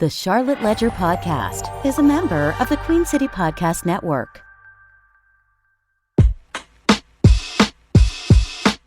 The Charlotte Ledger Podcast is a member of the Queen City Podcast Network.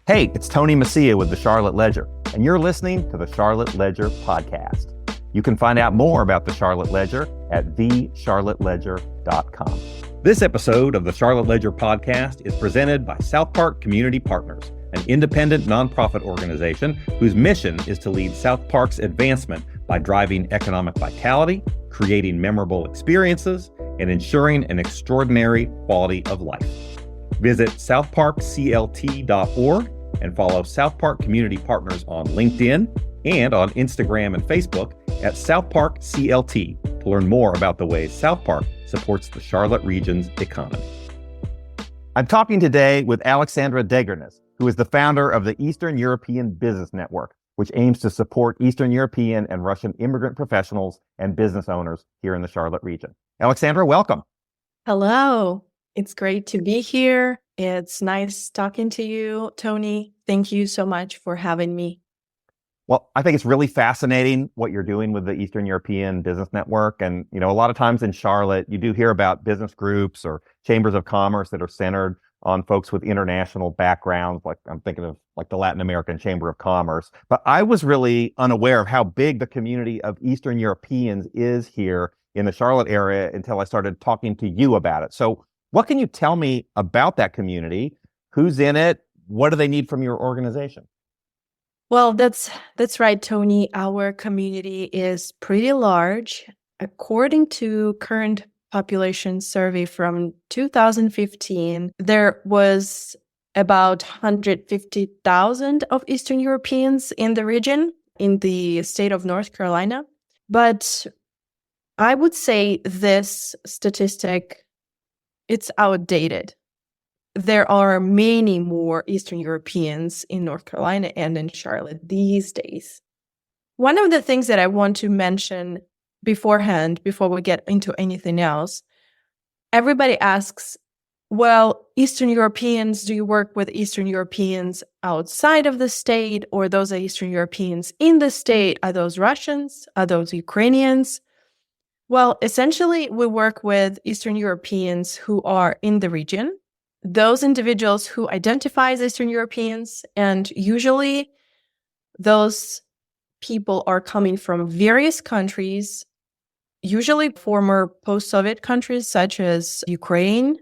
Hey, it's Tony Messia with the Charlotte Ledger, and you're listening to the Charlotte Ledger Podcast. You can find out more about the Charlotte Ledger at thecharlotteledger.com. This episode of the Charlotte Ledger Podcast is presented by South Park Community Partners, an independent nonprofit organization whose mission is to lead South Park's advancement by driving economic vitality, creating memorable experiences, and ensuring an extraordinary quality of life. Visit southparkclt.org and follow South Park Community Partners on LinkedIn and on Instagram and Facebook at South Park CLT to learn more about the ways South Park supports the Charlotte region's economy. I'm talking today with Aleksandra Degernes, who is the founder of the Eastern European Business Network, which aims to support Eastern European and Russian immigrant professionals and business owners here in the Charlotte region. Aleksandra, welcome. Hello. It's great to be here. It's nice talking to you, Tony. Thank you so much for having me. Well, I think it's really fascinating what you're doing with the Eastern European Business Network. And, a lot of times in Charlotte, you do hear about business groups or chambers of commerce that are centered on folks with international backgrounds. Like I'm thinking of like the Latin American Chamber of Commerce. But I was really unaware of how big the community of Eastern Europeans is here in the Charlotte area until I started talking to you about it. So what can you tell me about that community? Who's in it? What do they need from your organization? Well, that's right, Tony. Our community is pretty large. According to current population survey from 2015, there was about 150,000 of Eastern Europeans in the region, in the state of North Carolina. But I would say this statistic, it's outdated. There are many more Eastern Europeans in North Carolina and in Charlotte these days. One of the things that I want to mention beforehand, before we get into anything else, everybody asks, well, Eastern Europeans, do you work with Eastern Europeans outside of the state, or those are Eastern Europeans in the state? Are those Russians? Are those Ukrainians? Well, essentially, we work with Eastern Europeans who are in the region, those individuals who identify as Eastern Europeans, and usually those people are coming from various countries, usually former post-Soviet countries such as Ukraine,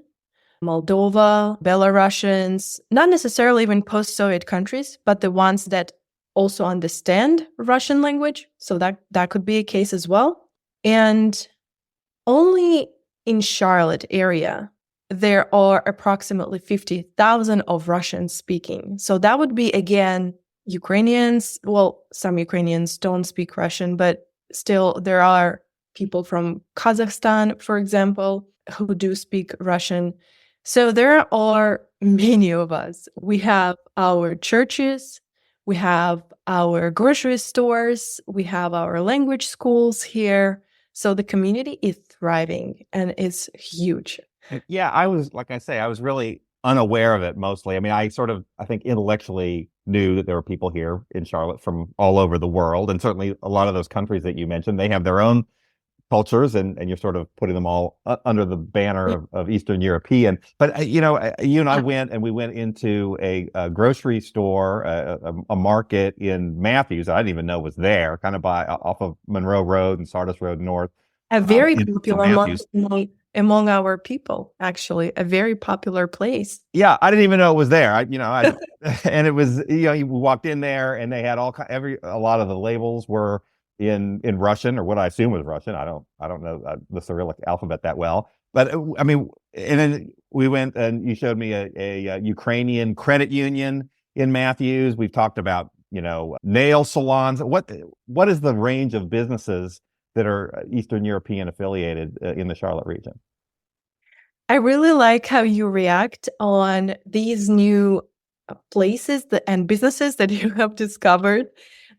Moldova, Belarusians, not necessarily even post-Soviet countries, but the ones that also understand Russian language. So that could be a case as well. And only in Charlotte area, there are approximately 50,000 of Russian speaking. So that would be, again, Ukrainians. Well, some Ukrainians don't speak Russian, but still there are people from Kazakhstan, for example, who do speak Russian. So there are many of us. We have our churches, we have our grocery stores, we have our language schools here. So the community is thriving and it's huge. Yeah, I was really unaware of it mostly. I mean, I think intellectually knew that there were people here in Charlotte from all over the world. And certainly a lot of those countries that you mentioned, they have their own cultures and you're sort of putting them all under the banner of Eastern European. But, you and I went into a grocery store, a market in Matthews that I didn't even know was there, kind of off of Monroe Road and Sardis Road North. A very popular among our people, actually, a very popular place. Yeah, I didn't even know it was there. And it was, you walked in there and they had a lot of the labels were in Russian, or what I assume was Russian. I don't know the Cyrillic alphabet that well. But I mean, and then we went and you showed me a Ukrainian credit union in Matthews. We've talked about, nail salons. What is the range of businesses that are Eastern European affiliated in the Charlotte region? I really like how you react on these new places and businesses that you have discovered.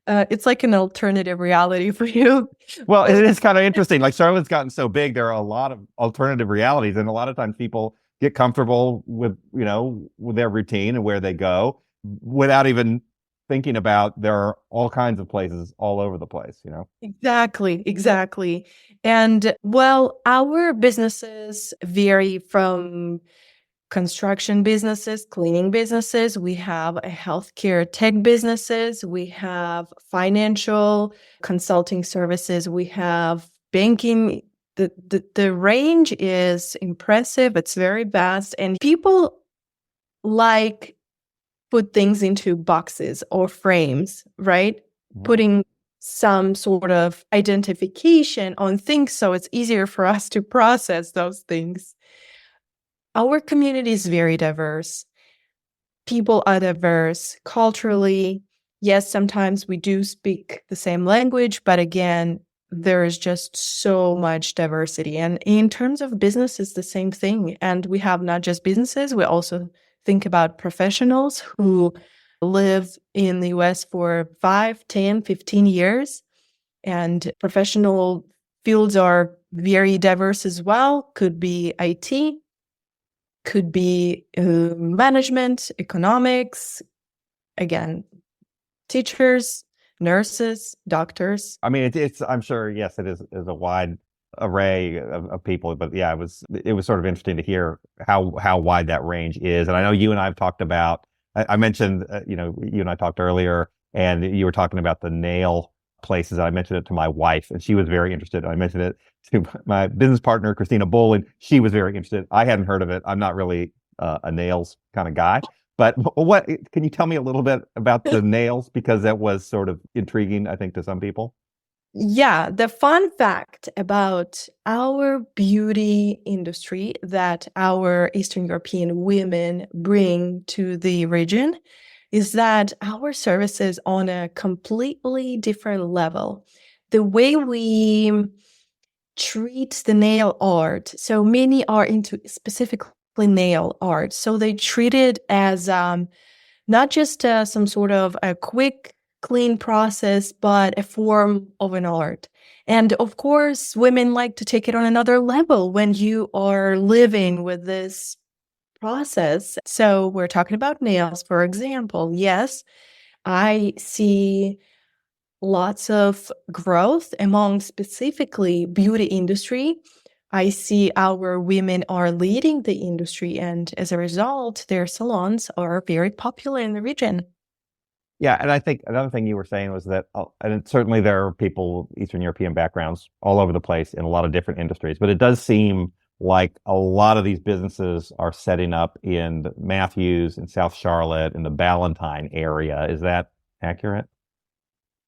It's like an alternative reality for you. Well, it is kind of interesting. Like Charlotte's gotten so big, there are a lot of alternative realities. And a lot of times people get comfortable with, with their routine and where they go without even thinking about there are all kinds of places all over the place, you know? Exactly. And well, our businesses vary from construction businesses, cleaning businesses. We have a healthcare tech businesses. We have financial consulting services. We have banking. The range is impressive. It's very vast. And people like put things into boxes or frames, right? Mhm. Putting some sort of identification on things so it's easier for us to process those things. Our community is very diverse. People are diverse culturally. Yes, sometimes we do speak the same language, but again, there is just so much diversity. And in terms of business, it's the same thing. And we have not just businesses, we also think about professionals who live in the US for 5, 10, 15 years. And professional fields are very diverse as well. Could be IT, could be management, economics, again, teachers, nurses, doctors. I mean, it's I'm sure, yes, it is a wide array of people, but yeah, it was sort of interesting to hear how wide that range is. And I know you and I have talked about, I mentioned, you and I talked earlier, and you were talking about the nail places. I mentioned it to my wife, and she was very interested. I mentioned it to my business partner, Christina Bull, and she was very interested. I hadn't heard of it. I'm not really a nails kind of guy. But what can you tell me a little bit about the nails? Because that was sort of intriguing, I think, to some people. Yeah, the fun fact about our beauty industry that our Eastern European women bring to the region is that our services on a completely different level. The way we treat the nail art, so many are into specifically nail art, so they treat it as not just some sort of a quick, clean process, but a form of an art. And of course, women like to take it on another level when you are living with this process. So we're talking about nails, for example. Yes, I see lots of growth among specifically beauty industry. I see our women are leading the industry, and as a result, their salons are very popular in the region. Yeah, and I think another thing you were saying was that, and certainly there are people with Eastern European backgrounds all over the place in a lot of different industries, but it does seem like a lot of these businesses are setting up in Matthews, in South Charlotte, in the Ballantyne area. Is that accurate?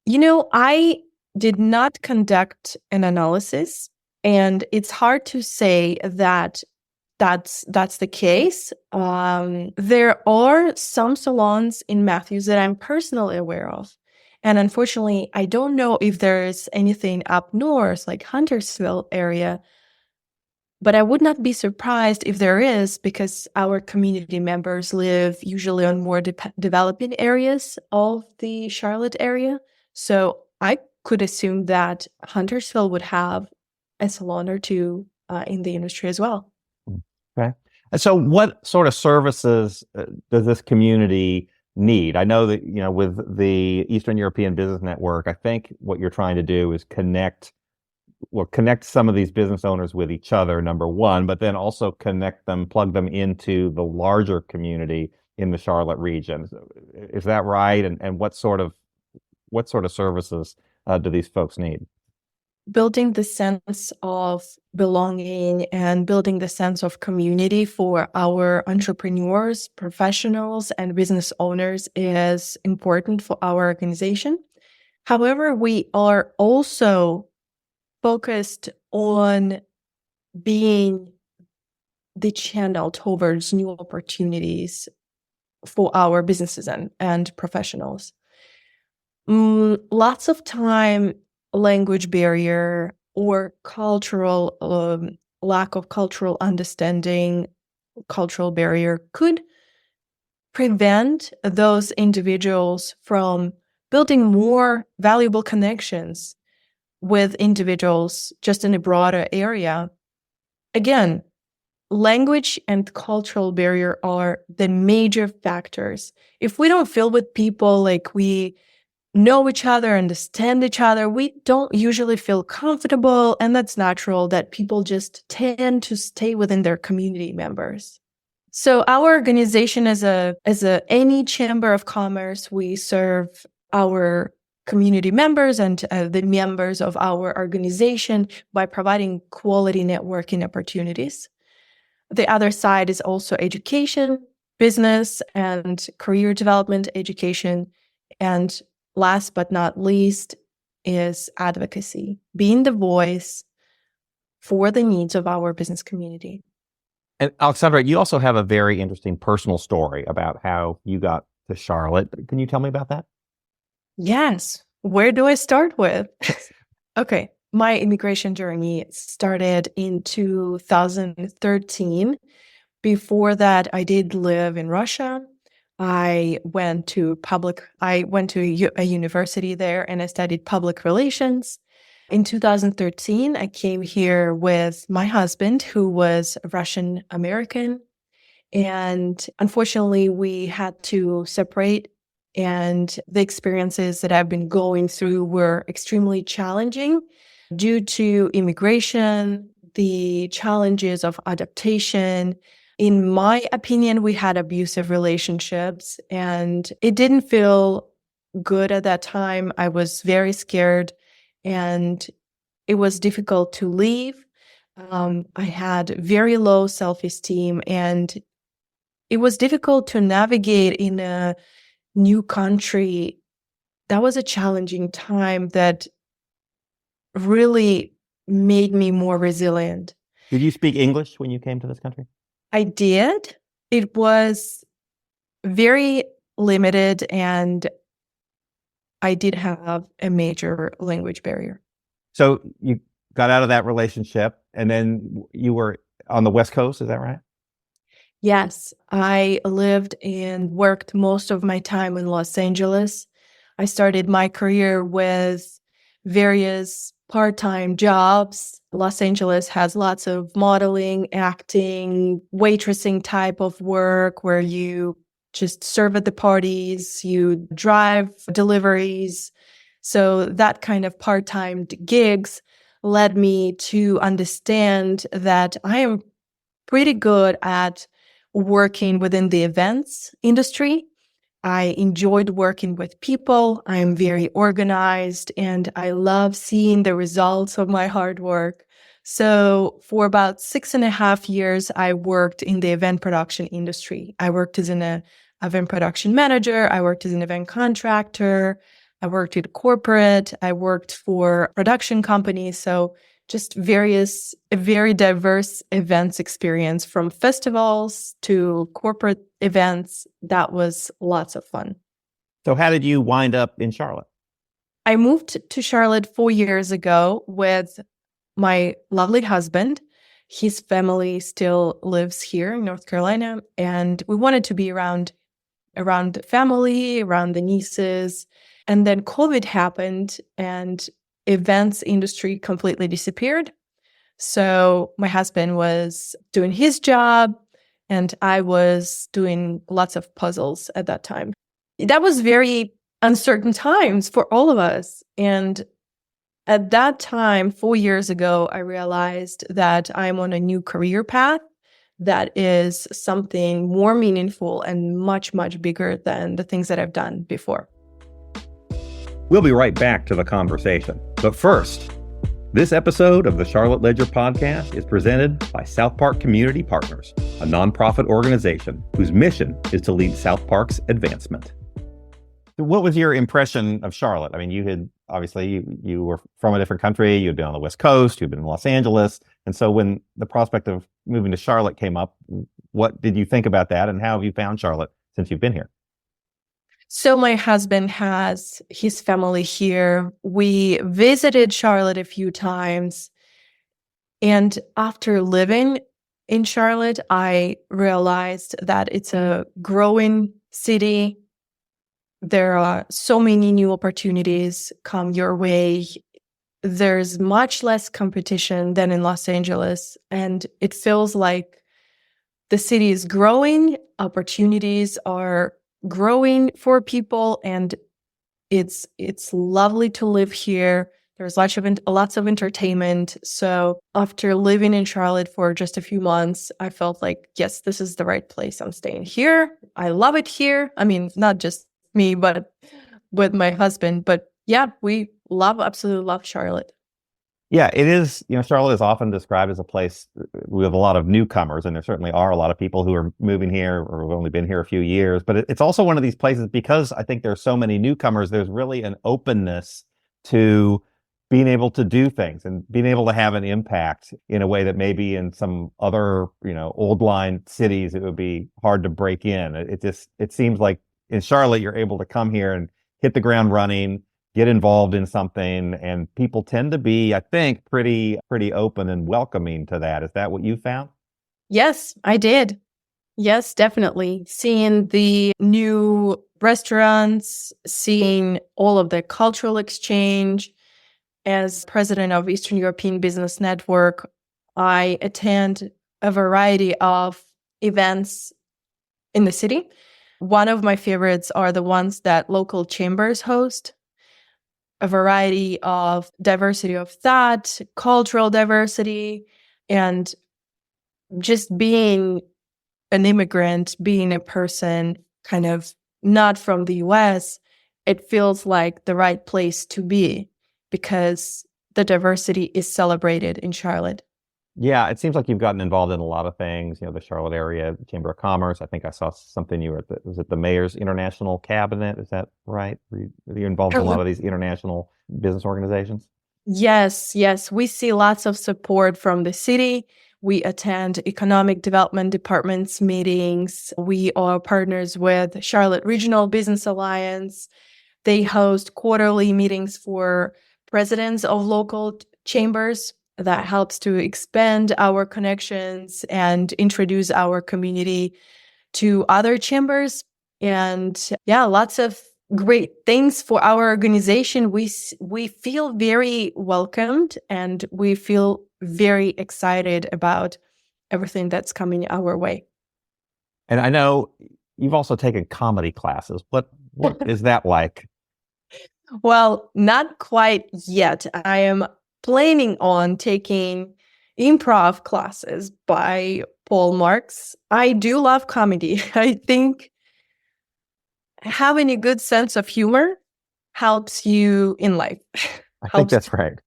You know, I did not conduct an analysis, and it's hard to say that that's the case. There are some salons in Matthews that I'm personally aware of. And unfortunately, I don't know if there's anything up north, like Huntersville area, but I would not be surprised if there is, because our community members live usually on more developing areas of the Charlotte area. So I could assume that Huntersville would have a salon or two in the industry as well. Okay. And so what sort of services does this community need? I know that, with the Eastern European Business Network, I think what you're trying to do is connect some of these business owners with each other, number one, but then also plug them into the larger community in the Charlotte region. So, is that right? And what sort of services do these folks need? Building the sense of belonging and building the sense of community for our entrepreneurs, professionals, and business owners is important for our organization. However, we are also focused on being the channel towards new opportunities for our businesses and professionals. Lots of time, language barrier or cultural lack of cultural understanding, cultural barrier could prevent those individuals from building more valuable connections with individuals just in a broader area. Again, language and cultural barrier are the major factors. If we don't feel with people like we know each other, understand each other, we don't usually feel comfortable, and that's natural that people just tend to stay within their community members. So our organization as any chamber of commerce, we serve our community members and the members of our organization by providing quality networking opportunities. The other side is also education, business and career development education. And last but not least is advocacy, being the voice for the needs of our business community. And Alexandra, you also have a very interesting personal story about how you got to Charlotte. Can you tell me about that? Yes. Where do I start with? Okay. My immigration journey started in 2013. Before that, I did live in Russia. I went to a university there and I studied public relations. In 2013, I came here with my husband, who was Russian American. And unfortunately, we had to separate. And the experiences that I've been going through were extremely challenging due to immigration, the challenges of adaptation. In my opinion, we had abusive relationships and it didn't feel good at that time. I was very scared and it was difficult to leave. I had very low self-esteem and it was difficult to navigate in a new country. That was a challenging time that really made me more resilient. Did you speak English when you came to this country? I did. It was very limited and I did have a major language barrier. So you got out of that relationship and then you were on the West Coast, is that right? Yes, I lived and worked most of my time in Los Angeles. I started my career with various part-time jobs. Los Angeles has lots of modeling, acting, waitressing type of work where you just serve at the parties, you drive deliveries. So that kind of part-time gigs led me to understand that I am pretty good at working within the events industry. I enjoyed working with people. I'm very organized and I love seeing the results of my hard work. So for about 6.5 years, I worked in the event production industry. I worked as an event production manager. I worked as an event contractor. I worked at corporate. I worked for production companies. So just a very diverse events experience from festivals to corporate events. That was lots of fun. So how did you wind up in Charlotte? I moved to Charlotte 4 years ago with my lovely husband. His family still lives here in North Carolina, and we wanted to be around the family, around the nieces. And then COVID happened and events industry completely disappeared. So my husband was doing his job and I was doing lots of puzzles at that time. That was very uncertain times for all of us. And at that time, 4 years ago, I realized that I'm on a new career path that is something more meaningful and much, much bigger than the things that I've done before. We'll be right back to the conversation. But first, this episode of the Charlotte Ledger podcast is presented by South Park Community Partners, a nonprofit organization whose mission is to lead South Park's advancement. What was your impression of Charlotte? I mean, you were from a different country, you'd been on the West Coast, you'd been in Los Angeles. And so when the prospect of moving to Charlotte came up, what did you think about that? And how have you found Charlotte since you've been here? So my husband has his family here. We visited Charlotte a few times. And after living in Charlotte, I realized that it's a growing city. There are so many new opportunities come your way. There's much less competition than in Los Angeles. And it feels like the city is growing, opportunities are growing for people, and it's lovely to live here. There's lots of entertainment. So after living in Charlotte for just a few months, I felt like, yes, this is the right place. I'm staying here. I love it here. I mean, not just me, but with my husband. But yeah, we absolutely love Charlotte. Yeah, it is. Charlotte is often described as a place with a lot of newcomers, and there certainly are a lot of people who are moving here or have only been here a few years. But it's also one of these places because I think there's so many newcomers, there's really an openness to being able to do things and being able to have an impact in a way that maybe in some other, old line cities, it would be hard to break in. It seems like in Charlotte, you're able to come here and hit the ground running, get involved in something, and people tend to be, I think, pretty open and welcoming to that. Is that what you found? Yes, I did. Yes, definitely. Seeing the new restaurants, seeing all of the cultural exchange. As president of Eastern European Business Network, I attend a variety of events in the city. One of my favorites are the ones that local chambers host. A variety of diversity of thought, cultural diversity, and just being an immigrant, being a person kind of not from the US, it feels like the right place to be because the diversity is celebrated in Charlotte. Yeah, it seems like you've gotten involved in a lot of things, the Charlotte area Chamber of Commerce. I think I saw something you were was it the Mayor's International Cabinet? Is that right? Were you involved in a lot of these international business organizations? Yes. We see lots of support from the city. We attend economic development departments meetings. We are partners with Charlotte Regional Business Alliance. They host quarterly meetings for presidents of local chambers. That helps to expand our connections and introduce our community to other chambers. And yeah, lots of great things for our organization. We feel very welcomed and we feel very excited about everything that's coming our way. And I know you've also taken comedy classes. What is that like? Well, not quite yet. I am planning on taking improv classes by Paul Marks. I do love comedy. I think having a good sense of humor helps you in life. I think that's right.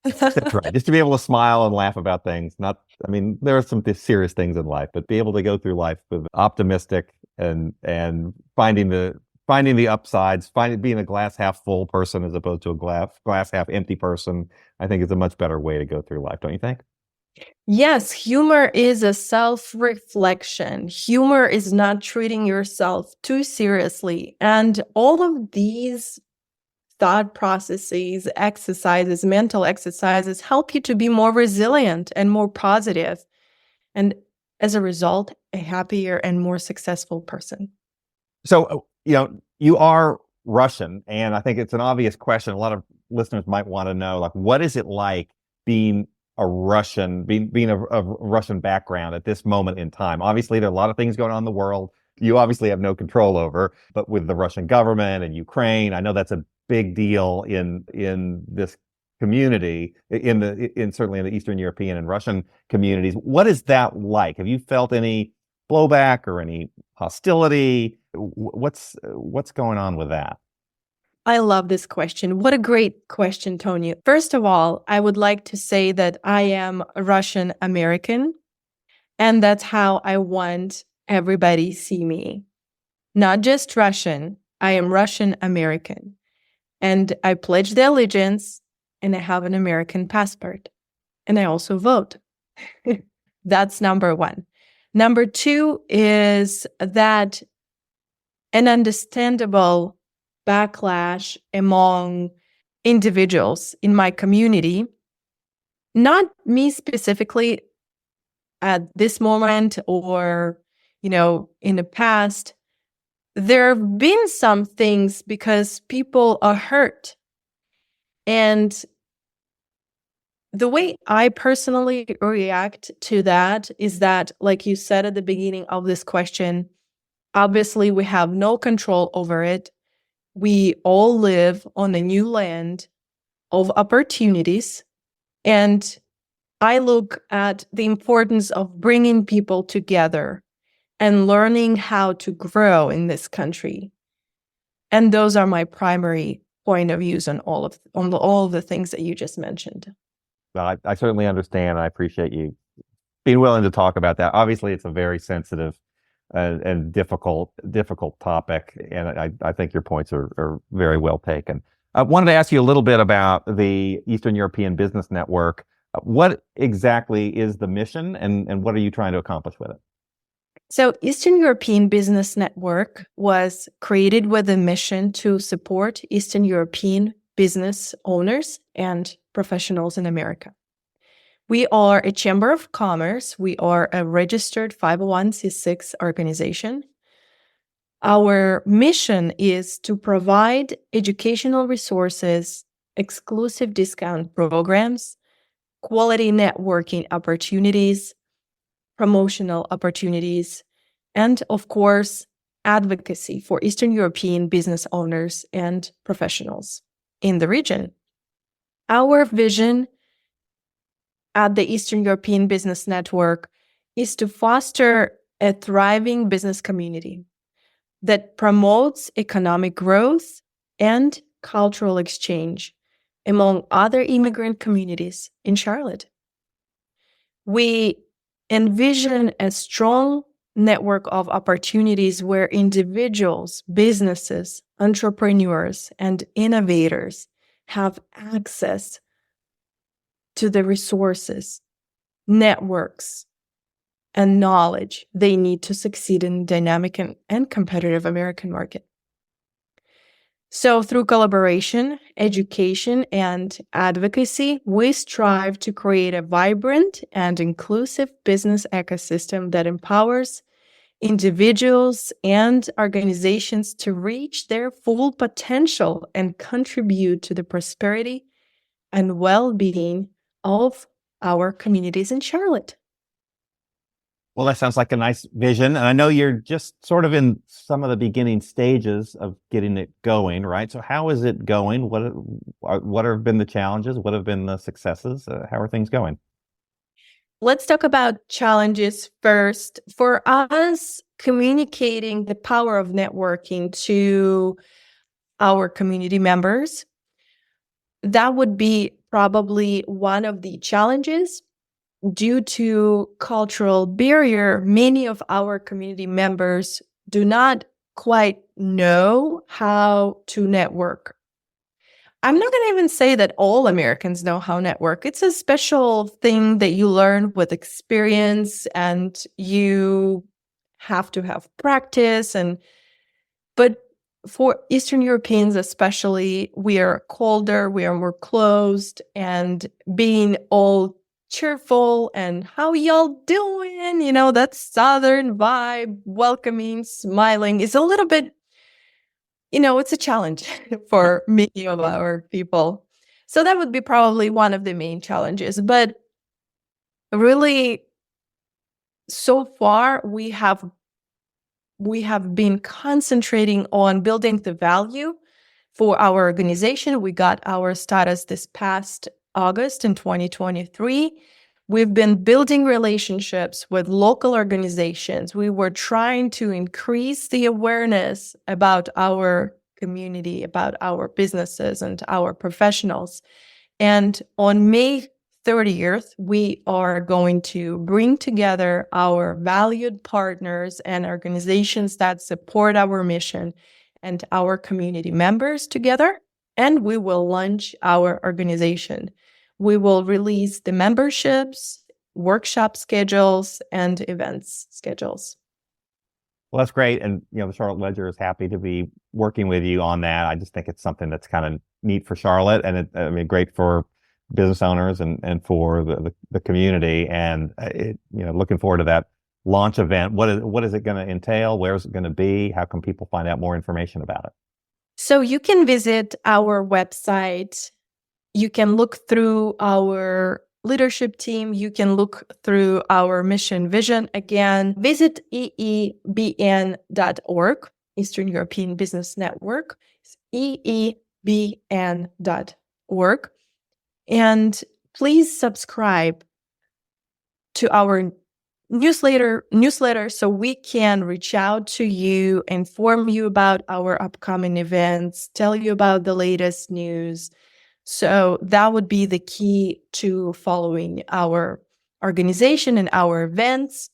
That's right. Just to be able to smile and laugh about things. There are some serious things in life, but be able to go through life with optimistic and finding the upsides, being a glass half full person as opposed to a glass half empty person, I think is a much better way to go through life, don't you think? Yes, humor is a self-reflection. Humor is not treating yourself too seriously. And all of these thought processes, exercises, mental exercises help you to be more resilient and more positive. And as a result, a happier and more successful person. So, you are Russian, and I think it's an obvious question. A lot of listeners might want to know, like, what is it like being a Russian, being a Russian background at this moment in time? Obviously, there are a lot of things going on in the world you obviously have no control over, but with the Russian government and Ukraine, I know that's a big deal in this community, certainly in the Eastern European and Russian communities. What is that like? Have you felt any blowback or any hostility? What's going on with that? I love this question. What a great question, Tony. First of all, I would like to say that I am a Russian American, and that's how I want everybody see me. Not just Russian, I am Russian American. And I pledge the allegiance, and I have an American passport. And I also vote. That's number one. Number two is that an understandable backlash among individuals in my community, not me specifically at this moment or, in the past, there have been some things because people are hurt. And the way I personally react to that is that, like you said at the beginning of this question, obviously we have no control over it. We all live on a new land of opportunities. And I look at the importance of bringing people together and learning how to grow in this country. And those are my primary point of views on all of the things that you just mentioned. Well, I certainly understand. And I appreciate you being willing to talk about that. Obviously, it's a very sensitive and difficult topic, and I think your points are very well taken. I wanted to ask you a little bit about the Eastern European Business Network. What exactly is the mission, and what are you trying to accomplish with it? So, Eastern European Business Network was created with a mission to support Eastern European business owners and professionals in America. We are a Chamber of Commerce. We are a registered 501c6 organization. Our mission is to provide educational resources, exclusive discount programs, quality networking opportunities, promotional opportunities, and of course, advocacy for Eastern European business owners and professionals in the region. Our vision at the Eastern European Business Network is to foster a thriving business community that promotes economic growth and cultural exchange among other immigrant communities in Charlotte. We envision a strong network of opportunities where individuals, businesses, entrepreneurs, and innovators have access to the resources, networks, and knowledge they need to succeed in the dynamic and competitive American market. So through collaboration, education, and advocacy, we strive to create a vibrant and inclusive business ecosystem that empowers individuals and organizations to reach their full potential and contribute to the prosperity and well-being of our communities in Charlotte. Well, that sounds like a nice vision. And I know you're just sort of in some of the beginning stages of getting it going, right? So how is it going? What have been the challenges? What have been the successes? How are things going? Let's talk about challenges first. For us, communicating the power of networking to our community members, that would be probably one of the challenges. Due to cultural barrier, many of our community members do not quite know how to network. I'm not going to even say that all Americans know how to network. It's a special thing that you learn with experience, and you have to have practice. But for Eastern Europeans especially, we are colder, we are more closed, and being all cheerful and how y'all doing, that Southern vibe, welcoming, smiling is a little bit, it's a challenge for many of our people. So that would be probably one of the main challenges. But really, so far, we have been concentrating on building the value for our organization. We got our status this past August in 2023. We've been building relationships with local organizations. We were trying to increase the awareness about our community, about our businesses and our professionals. And on May 30th, we are going to bring together our valued partners and organizations that support our mission and our community members together, and we will launch our organization. We will release the memberships, workshop schedules, and events schedules. Well, that's great. And, the Charlotte Ledger is happy to be working with you on that. I just think it's something that's kind of neat for Charlotte, and great for business owners and for the community. And, looking forward to that launch event. What is it going to entail? Where is it going to be? How can people find out more information about it? So you can visit our website, You can look through our leadership team. You can look through our mission vision. Again, visit eebn.org, Eastern European Business Network, eebn.org. And please subscribe to our newsletter so we can reach out to you, inform you about our upcoming events, tell you about the latest news. So that would be the key to following our organization and our events.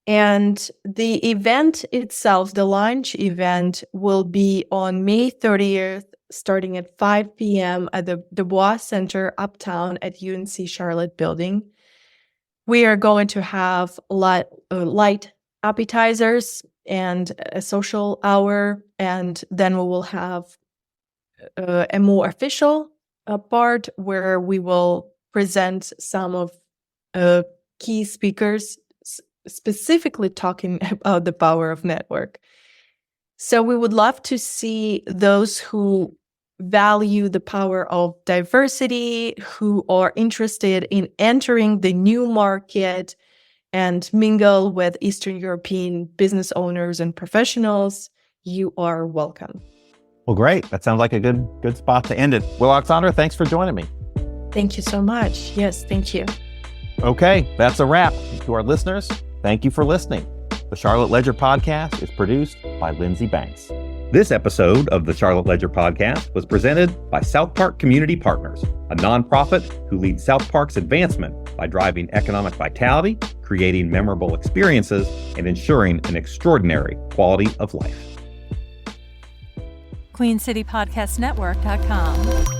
And the event itself, the launch event, will be on May 30th, starting at 5 p.m. at the Dubois Center uptown at UNC Charlotte building. We are going to have light appetizers and a social hour, and then we will have a more official part where we will present some of key speakers specifically talking about the power of network. So we would love to see those who value the power of diversity, who are interested in entering the new market and mingle with Eastern European business owners and professionals. You are welcome. Well, great. That sounds like a good spot to end it. Well, Aleksandra, thanks for joining me. Thank you so much. Yes, thank you. Okay, that's a wrap. To our listeners, thank you for listening. The Charlotte Ledger Podcast is produced by Lindsay Banks. This episode of the Charlotte Ledger Podcast was presented by South Park Community Partners, a nonprofit who leads South Park's advancement by driving economic vitality, creating memorable experiences, and ensuring an extraordinary quality of life. QueenCityPodcastNetwork.com